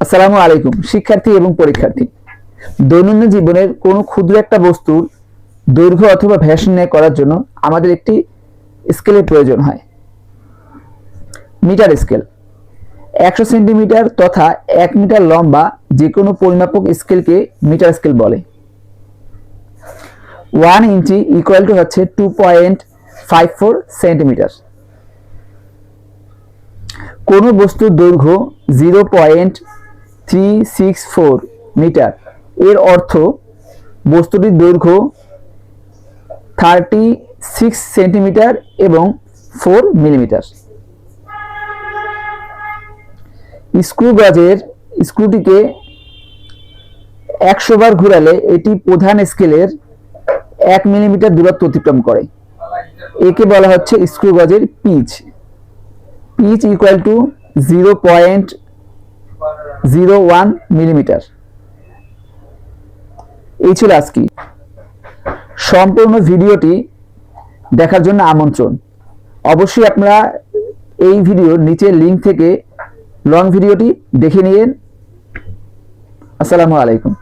আসসালামু আলাইকুম শিক্ষার্থী এবং পরীক্ষার্থী। দৈনন্দিন জীবনের কোনো ক্ষুদ্র একটা বস্তুর দৈর্ঘ্য অথবা ব্যাস নির্ণয় করার জন্য আমাদের একটি স্কেলের প্রয়োজন হয়। মিটার স্কেল 100 সেন্টিমিটার তথা 1 মিটার লম্বা যে কোনো পরিমাপক স্কেলকে মিটার স্কেল বলে। 1 ইঞ্চি ইকুয়াল টু হচ্ছে 2.54 সেন্টিমিটার। কোনো বস্তুর দৈর্ঘ্য 0.364 মিটার, এর অর্থ বস্তুটির দৈর্ঘ্য 36 সেন্টিমিটার এবং 4 মিলিমিটার। স্ক্রু গজের স্ক্রুটিকে 100 বার ঘুরালে এটি প্রধান স্কেলের 1 মিলিমিটার দূরত্ব অতিক্রম করে। একে বলা হচ্ছে স্ক্রু গজের pitch. Pitch equal to 0.01 millimetre. এই ছিল আজকে। সম্পূর্ণ ভিডিওটি দেখার জন্য আমন্ত্রণ। অবশ্যই আপনারা এই ভিডিওর নিচে লিঙ্ক থেকে লং ভিডিওটি দেখে নিন। আসসালামু আলাইকুম।